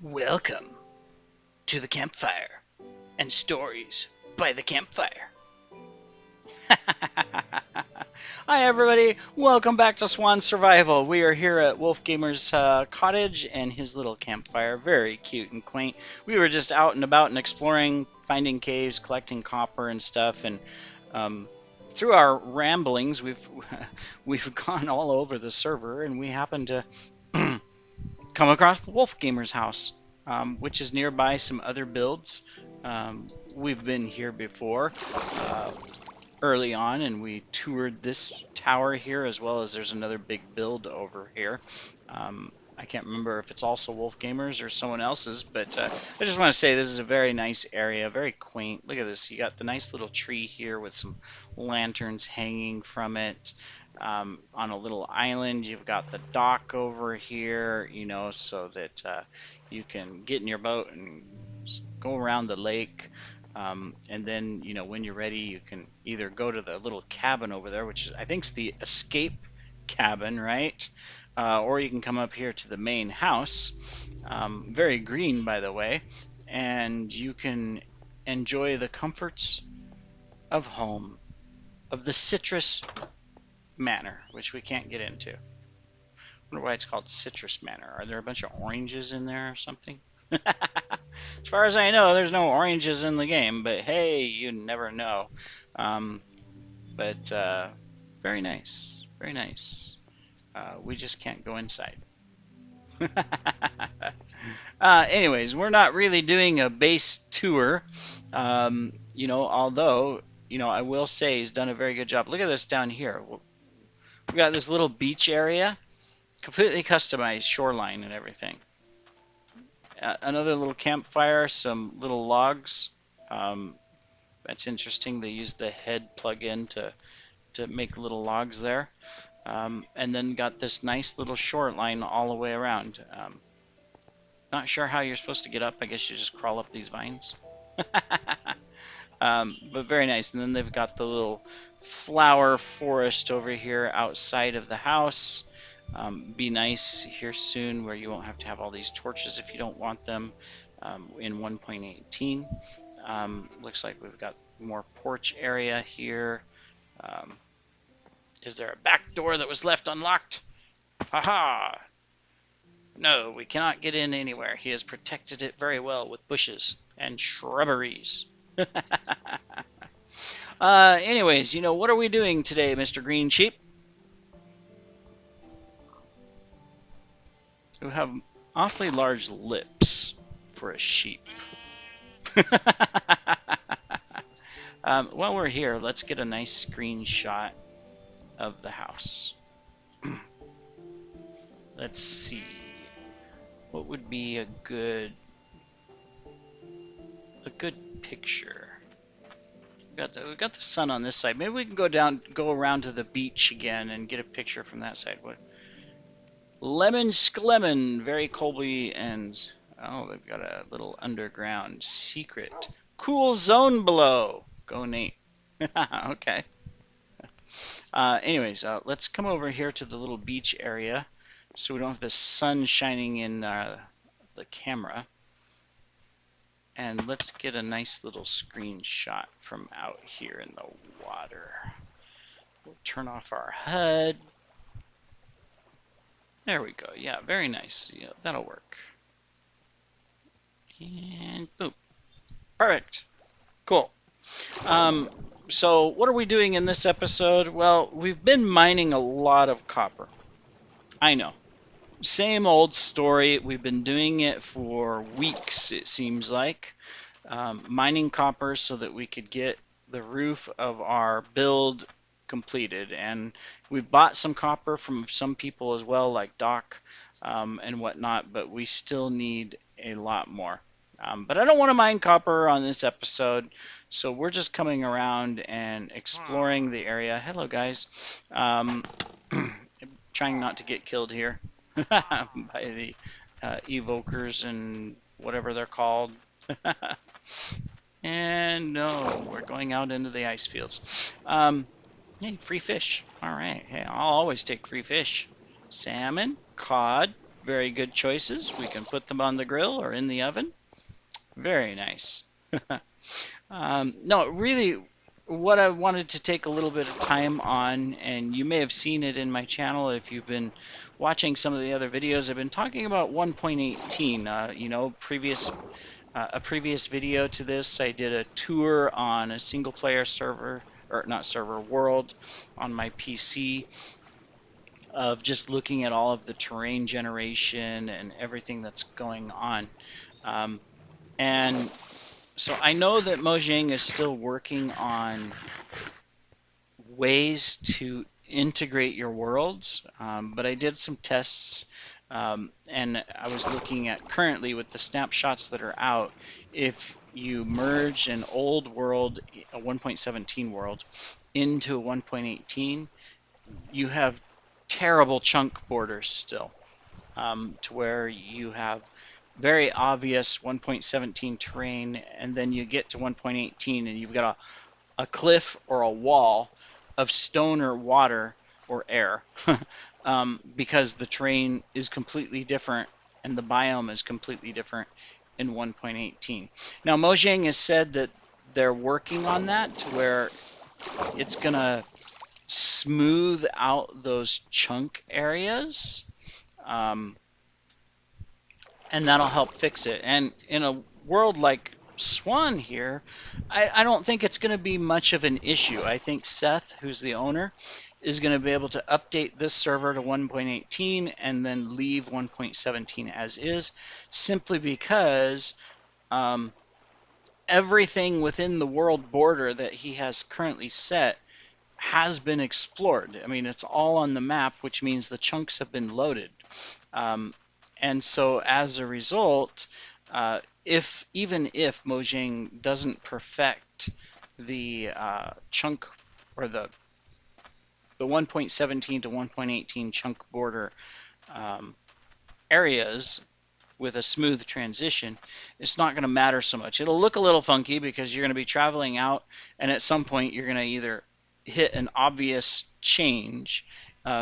Welcome to the campfire and stories by the campfire. Hi, everybody. Welcome back to Swan Survival. We are here at Wolf Gamer's cottage and his little campfire. Very cute and quaint. We were just out and about and exploring, finding caves, collecting copper and stuff. And um, through our ramblings, we've gone all over the server, and we happened to come across Wolf Gamer's house, which is nearby some other builds. We've been here before early on, and we toured this tower here as well as there's another big build over here. I can't remember if it's also Wolf Gamers or someone else's, but I just want to say this is a very nice area, very quaint. Look at this. You got the nice little tree here with some lanterns hanging from it. On a little island, you've got the dock over here, so that you can get in your boat and go around the lake. And then, when you're ready, you can either go to the little cabin over there, which I think is the escape cabin, right? Or you can come up here to the main house, very green, by the way, and you can enjoy the comforts of home, of the citrus manor, which we can't get into. I wonder why it's called citrus manor. Are there a bunch of oranges in there or something? As far as I know, there's no oranges in the game, but hey, you never know. Um, but very nice, very nice. We just can't go inside. Anyways, we're not really doing a base tour. Although, I will say he's done a very good job. Look at this down here. We've got this little beach area, completely customized shoreline and everything. Another little campfire, some little logs. Um, that's interesting. They use the head plug-in to make little logs there. And then got this nice little shoreline all the way around. Not sure how you're supposed to get up. I guess you just crawl up these vines. But very nice. And then they've got the little flower forest over here outside of the house. Be nice here soon where you won't have to have all these torches if you don't want them in 1.18. Looks like we've got more porch area here. Um, is there a back door that was left unlocked? Haha! No, we cannot get in anywhere. He has protected it very well with bushes and shrubberies. Anyways, what are we doing today, Mr. Green Sheep? You have awfully large lips for a sheep. While we're here, let's get a nice screenshot of the house. Let's see. What would be a good picture? We've got the sun on this side. Maybe we can go around to the beach again and get a picture from that side. What? Lemon Sklemon, very Colby, and oh, they've got a little underground secret. Cool zone below. Go Nate. Okay. Anyways, let's come over here to the little beach area so we don't have the sun shining in the camera. And let's get a nice little screenshot from out here in the water. We'll turn off our HUD. There we go. Yeah, very nice. Yeah, that'll work. And boom. Perfect. Cool. So what are we doing in this episode? Well, we've been mining a lot of copper. I know. Same old story. We've been doing it for weeks, it seems like. Mining copper so that we could get the roof of our build completed. And we bought some copper from some people as well, like Doc and whatnot, but we still need a lot more. But I don't want to mine copper on this episode, so we're just coming around and exploring the area. Hello, guys. Trying not to get killed here by the evokers and whatever they're called. And no, we're going out into the ice fields. Hey, free fish. All right. Hey, I'll always take free fish. Salmon, cod, Very good choices. We can put them on the grill or in the oven. Very nice. No, really, what I wanted to take a little bit of time on, and you may have seen it in my channel if you've been watching some of the other videos, I've been talking about 1.18. A previous video to this, I did a tour on a single player server, or not server, world on my PC of just looking at all of the terrain generation and everything that's going on. Um, and so I know that Mojang is still working on ways to integrate your worlds, but I did some tests, and I was looking at currently with the snapshots that are out, if you merge an old world, a 1.17 world, into a 1.18, you have terrible chunk borders still, to where you have very obvious 1.17 terrain, and then you get to 1.18 and you've got a cliff or a wall of stone or water or air, because the terrain is completely different and the biome is completely different in 1.18. Now, Mojang has said that they're working on that to where it's going to smooth out those chunk areas, um, and that'll help fix it. And in a world like Swan here, I don't think it's going to be much of an issue. I think Seth, who's the owner, is going to be able to update this server to 1.18 and then leave 1.17 as is, simply because um, everything within the world border that he has currently set has been explored. I mean, it's all on the map, which means the chunks have been loaded. Um, and so as a result, if even if Mojang doesn't perfect the chunk or the 1.17 to 1.18 chunk border um, areas with a smooth transition, it's not going to matter so much. It'll look a little funky because you're going to be traveling out, and at some point you're going to either hit an obvious change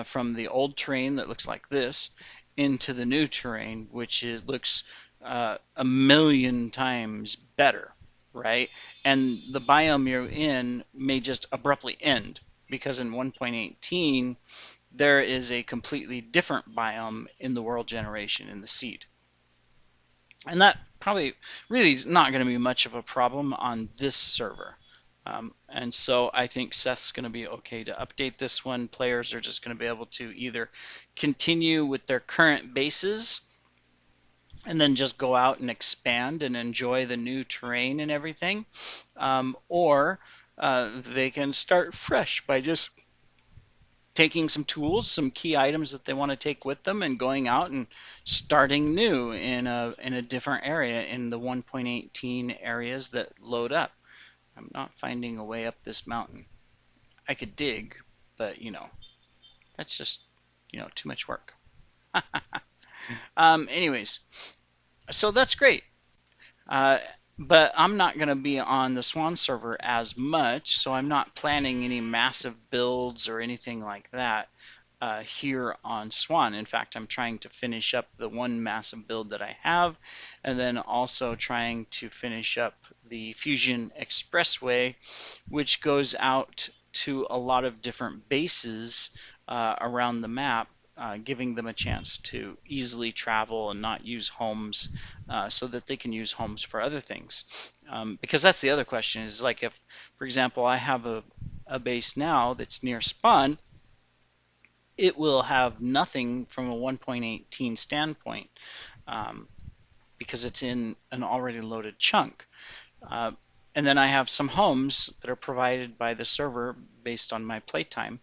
from the old terrain that looks like this into the new terrain, which looks a million times better, right? And the biome you're in may just abruptly end because in 1.18 there is a completely different biome in the world generation in the seed. And that probably really is not going to be much of a problem on this server. And so I think Seth's going to be okay to update this one. Players are just going to be able to either continue with their current bases and then just go out and expand and enjoy the new terrain and everything, or they can start fresh by just taking some tools, some key items that they want to take with them, and going out and starting new in a different area in the 1.18 areas that load up. I'm not finding a way up this mountain. I could dig, but that's just too much work. Anyways, so that's great. Uh, but I'm not going to be on the Swan server as much, so I'm not planning any massive builds or anything like that here on Swan. In fact, I'm trying to finish up the one massive build that I have, and then also trying to finish up the Fusion Expressway, which goes out to a lot of different bases around the map, giving them a chance to easily travel and not use homes, so that they can use homes for other things. Because that's the other question is, like, if, for example, I have a base now that's near spawn, it will have nothing from a 1.18 standpoint, um, because it's in an already loaded chunk. Uh, and then I have some homes that are provided by the server based on my playtime,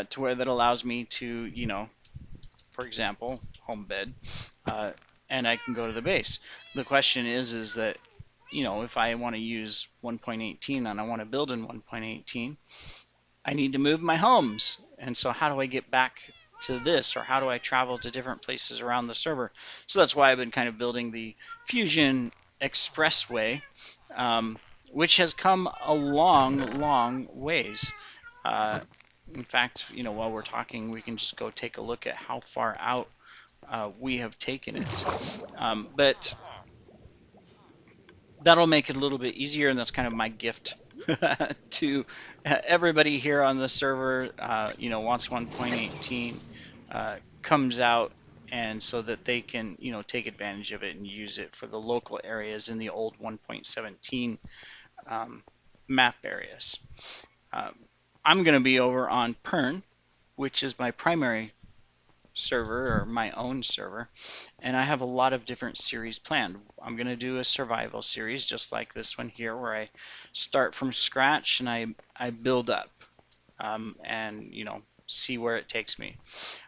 to where that allows me to, for example, home bed, uh, and I can go to the base. The question is that, if I want to use 1.18 and I want to build in 1.18, I need to move my homes. And so how do I get back to this, or how do I travel to different places around the server? So that's why I've been kind of building the Fusion Expressway, um, which has come a long, long ways. Uh, in fact, while we're talking, we can just go take a look at how far out we have taken it. But that'll make it a little bit easier, and that's kind of my gift to everybody here on the server. Once 1.18 comes out, and so that they can, take advantage of it and use it for the local areas in the old 1.17 map areas. Um, I'm going to be over on Pern, which is my primary server or my own server, and I have a lot of different series planned. I'm going to do a survival series just like this one here, where I start from scratch and I build up, and see where it takes me.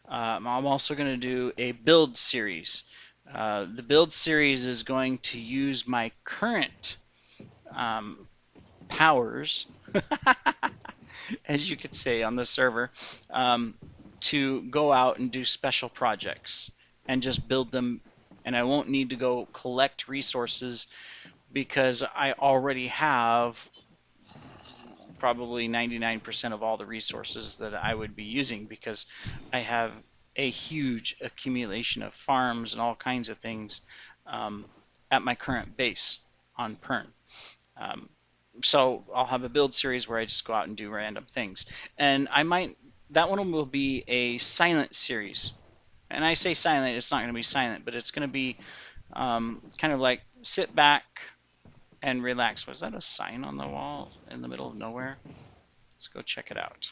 I'm also going to do a build series. The build series is going to use my current um, powers, as you could say, on the server, um, to go out and do special projects and just build them. And I won't need to go collect resources because I already have probably 99% of all the resources that I would be using, because I have a huge accumulation of farms and all kinds of things um, at my current base on Pern. Um, so I'll have a build series where I just go out and do random things. And that one will be a silent series. And I say silent, it's not going to be silent, but it's going to be kind of like sit back and relax. Was that a sign on the wall in the middle of nowhere? Let's go check it out.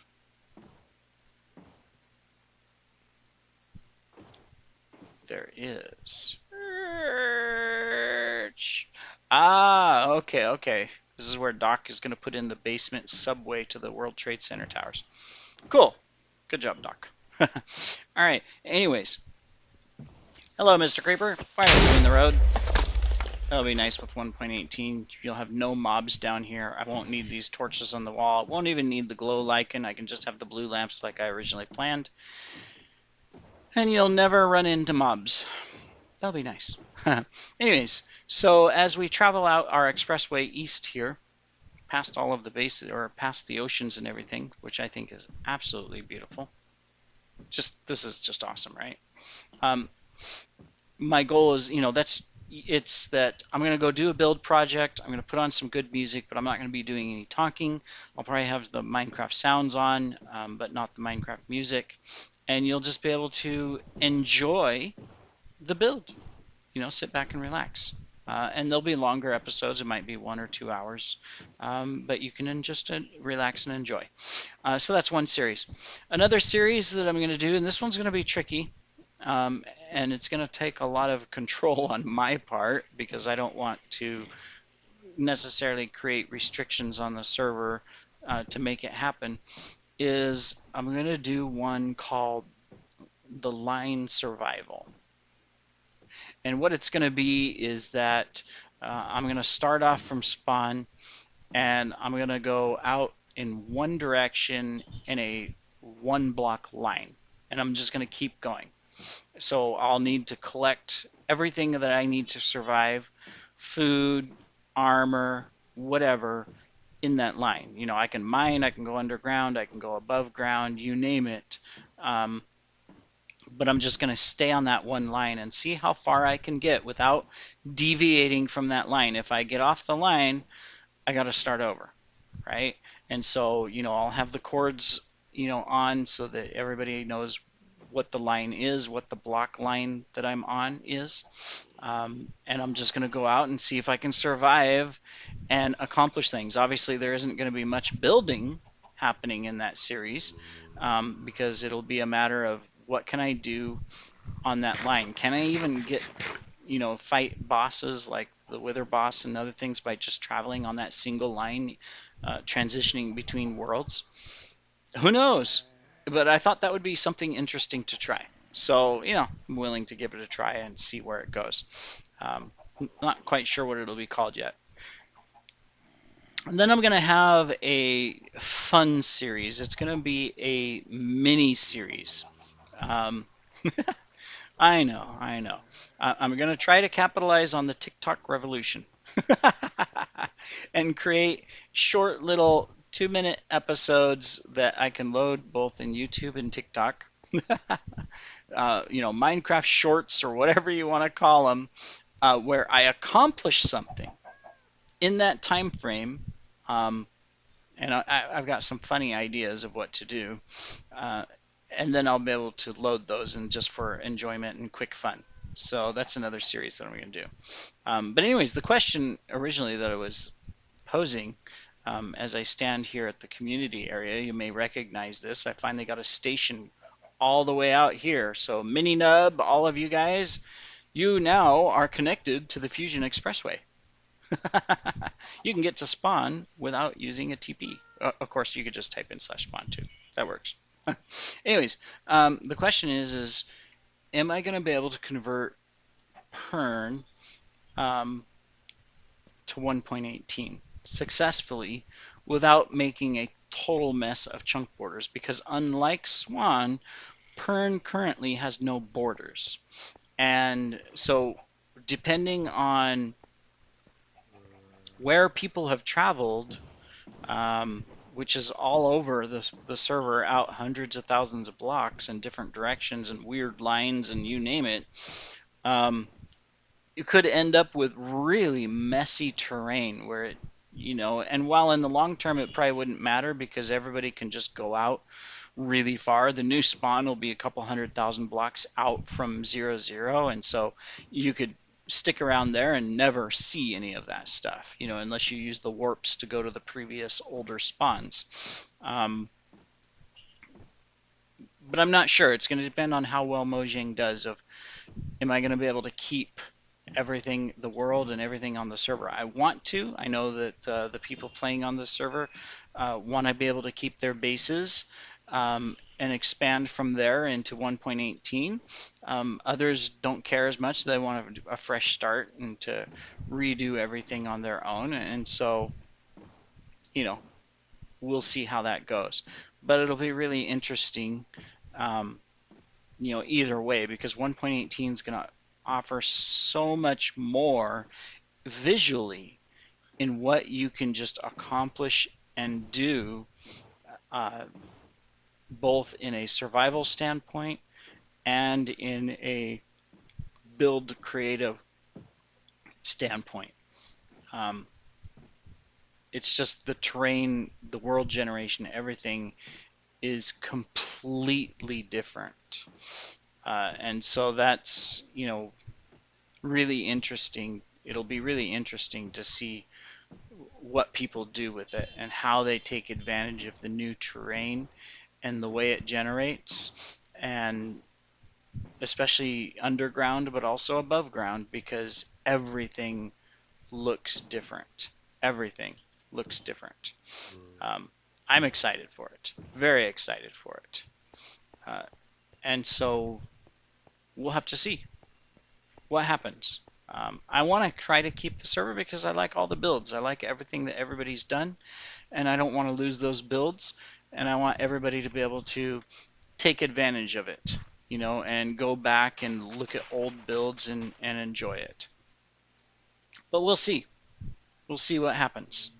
There is. Ah, okay, okay. This is where Doc is going to put in the basement subway to the World Trade Center towers. Cool. Good job, Doc. All right. Anyways, hello, Mr. Creeper. Why are you in the road? That'll be nice with 1.18. You'll have no mobs down here. I won't need these torches on the wall. Won't even need the glow lichen. I can just have the blue lamps like I originally planned. And you'll never run into mobs. That'll be nice. Anyways, so as we travel out our expressway east here, past all of the bases, or past the oceans and everything, which I think is absolutely beautiful. This is just awesome, right? Um, my goal is, it's that I'm going to go do a build project. I'm going to put on some good music, but I'm not going to be doing any talking. I'll probably have the Minecraft sounds on, but not the Minecraft music. And you'll just be able to enjoy the build, sit back and relax. And there'll be longer episodes. It might be 1 or 2 hours, but you can just relax and enjoy. So that's one series. Another series that I'm going to do, and this one's going to be tricky, and it's going to take a lot of control on my part because I don't want to necessarily create restrictions on the server to make it happen, is I'm going to do one called the line survival. And what it's going to be is that I'm going to start off from spawn, and I'm going to go out in one direction in a 1 block line, and I'm just going to keep going. So I'll need to collect everything that I need to survive, food, armor, whatever, in that line. I can mine, I can go underground, I can go above ground, you name it. But I'm just going to stay on that one line and see how far I can get without deviating from that line. If I get off the line, I got to start over, right? And so, I'll have the chords, on so that everybody knows what the line is, what the block line that I'm on is. And I'm just going to go out and see if I can survive and accomplish things. Obviously, there isn't going to be much building happening in that series, because it'll be a matter of what can I do on that line. Can I even get, fight bosses like the Wither boss and other things by just traveling on that single line, transitioning between worlds? Who knows? But I thought that would be something interesting to try. So, I'm willing to give it a try and see where it goes. Not quite sure what it'll be called yet. And then I'm going to have a fun series. It's going to be a mini series. Um, I know, I know. I'm going to try to capitalize on the TikTok revolution and create short little 2-minute episodes that I can load both in YouTube and TikTok. Minecraft shorts or whatever you want to call them, where I accomplish something in that time frame. Um, and I've got some funny ideas of what to do. Uh, and then I'll be able to load those and just for enjoyment and quick fun. So that's another series that I'm going to do. But anyways, the question originally that I was posing, as I stand here at the community area, you may recognize this. I finally got a station all the way out here. So mini nub, all of you guys, you now are connected to the Fusion Expressway. You can get to spawn without using a TP. Of course, you could just type in /spawn too. That works. Anyways, the question is, am I going to be able to convert Pern um, to 1.18 successfully without making a total mess of chunk borders? Because unlike Swan, Pern currently has no borders. And so depending on where people have traveled, which is all over the server, out hundreds of thousands of blocks in different directions and weird lines and you name it, um, you could end up with really messy terrain where and while in the long term it probably wouldn't matter because everybody can just go out really far, the new spawn will be a couple 100,000 blocks out from 0, 0, and so you could stick around there and never see any of that stuff, unless you use the warps to go to the previous older spawns. Um, but I'm not sure. It's going to depend on how well Mojang does. Am I going to be able to keep everything, the world and everything on the server? I want to. I know that the people playing on the server want to be able to keep their bases and expand from there into 1.18. Others don't care as much. They want a fresh start and to redo everything on their own. And so, you know, we'll see how that goes. But it'll be really interesting. Um, either way, because 1.18 is going to offer so much more visually in what you can just accomplish and do, uh, both in a survival standpoint and in a build creative standpoint. Um, it's just the terrain, the world generation, everything is completely different. And so that's, really interesting. It'll be really interesting to see what people do with it and how they take advantage of the new terrain and the way it generates, and especially underground, but also above ground, because everything looks different. Everything looks different. Um, I'm excited for it, very excited for it. Uh, and so we'll have to see what happens. I want to try to keep the server because I like all the builds. I like everything that everybody's done, and I don't want to lose those builds. And I want everybody to be able to take advantage of it, and go back and look at old builds and enjoy it. But we'll see. We'll see what happens.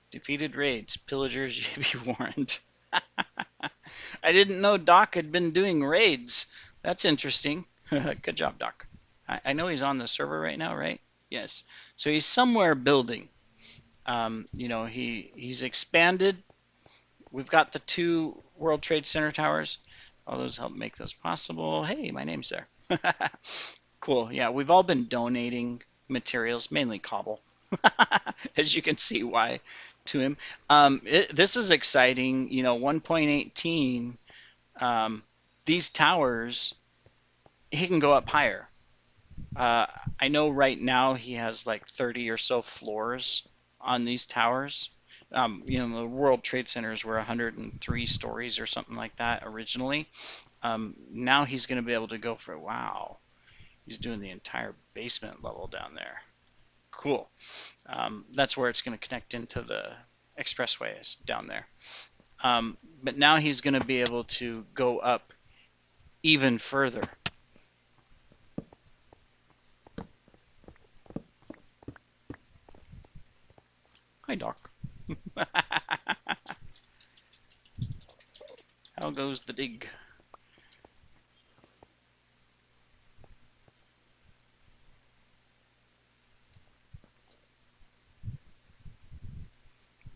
Defeated raids, pillagers, you be warned. I didn't know Doc had been doing raids. That's interesting. Good job, Doc. I know he's on the server right now, right? Yes. So he's somewhere building. He's expanded. We've got the 2 World Trade Center towers. All those help make those possible. Hey, my name's there. Cool. Yeah, we've all been donating materials, mainly cobble, as you can see why, to him. This is exciting. 1.18. These towers, he can go up higher. Uh, I know right now he has like 30 or so floors on these towers. The World Trade Centers were 103 stories or something like that originally. Now he's going to be able to go for, wow, he's doing the entire basement level down there. Cool. That's where it's going to connect into the expressways down there. But now he's going to be able to go up even further. Hi, Doc. How goes the dig?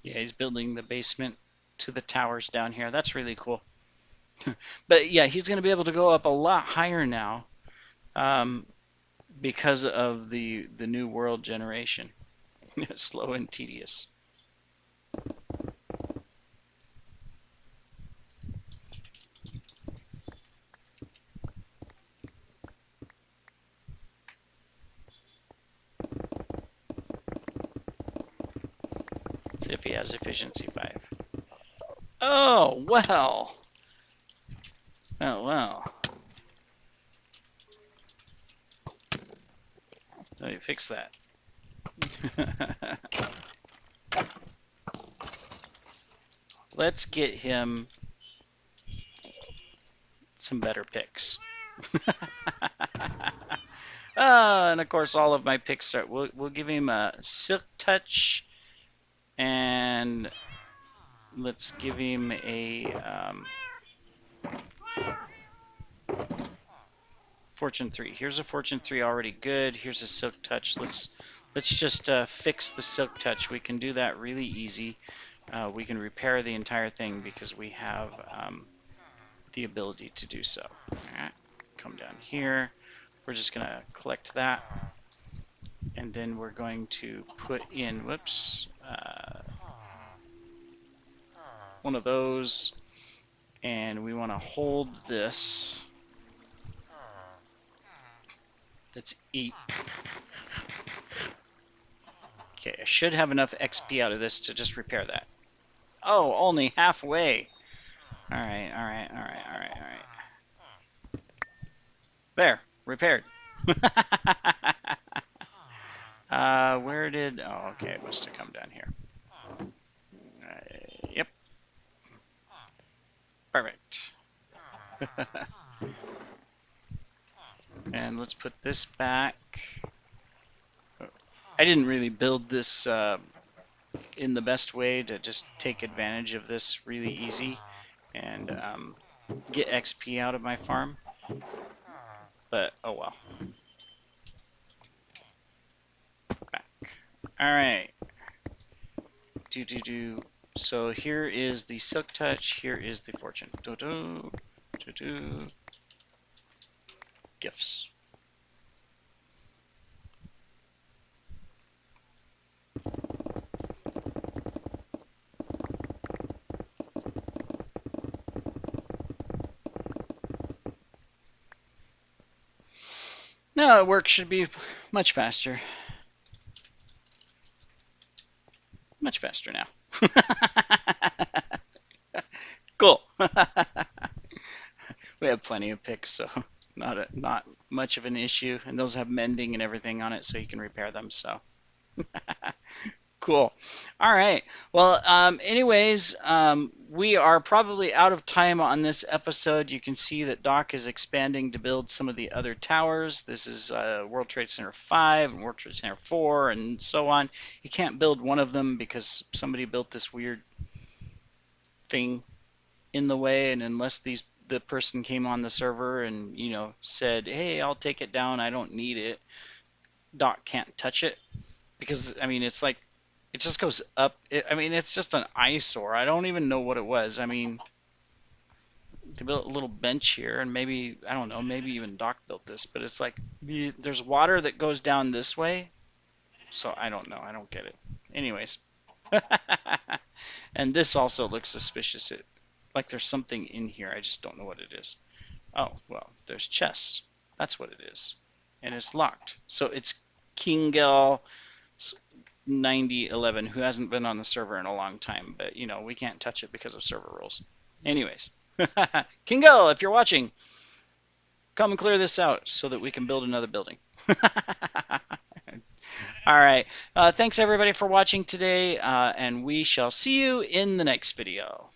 Yeah, he's building the basement to the towers down here. That's really cool. But yeah, he's going to be able to go up a lot higher now, um, because of the new world generation. Slow and tedious. Let's see if he has efficiency 5. Oh, well. Oh, well. Let me fix that. Let's get him some better picks. And of course, all of my picks are. We'll give him a Silk Touch, and let's give him a Fortune 3. Here's a Fortune 3 already good. Here's a Silk Touch. Let's just fix the Silk Touch. We can do that really easy. We can repair the entire thing because we have the ability to do so. All right, come down here. We're just going to collect that. And then we're going to put in, whoops, one of those. And we want to hold this. That's 8. Okay, I should have enough XP out of this to just repair that. Oh, only halfway. All right, all right, all right, all right, all right. There, repaired. Where did... Oh, okay, it must have come down here. Yep. Perfect. And let's put this back. I didn't really build this in the best way to just take advantage of this really easy and get XP out of my farm. But, oh well. Back. All right. So here is the Silk Touch. Here is the Fortune. Gifts. Now work should be much faster. Much faster now. Cool. We have plenty of picks, so not much of an issue. And those have mending and everything on it, so you can repair them. So cool. All right. Well, anyways, we are probably out of time on this episode. You can see that Doc is expanding to build some of the other towers. This is World Trade Center 5 and World Trade Center 4 and so on. He can't build one of them because somebody built this weird thing in the way, and unless the person came on the server and said, "Hey, I'll take it down. I don't need it." Doc can't touch it because I mean it's like it just goes up. I mean it's just an eyesore. I don't even know what it was. I mean they built a little bench here, and maybe I don't know. Maybe even Doc built this, but it's like there's water that goes down this way. So I don't know. I don't get it. Anyways. And this also looks suspicious. Like there's something in here. I just don't know what it is. Oh, well, there's chests. That's what it is. And it's locked. So it's Kingel 9011, who hasn't been on the server in a long time. But, we can't touch it because of server rules. Anyways. Kingel, if you're watching, come and clear this out so that we can build another building. All right. Thanks, everybody, for watching today. And we shall see you in the next video.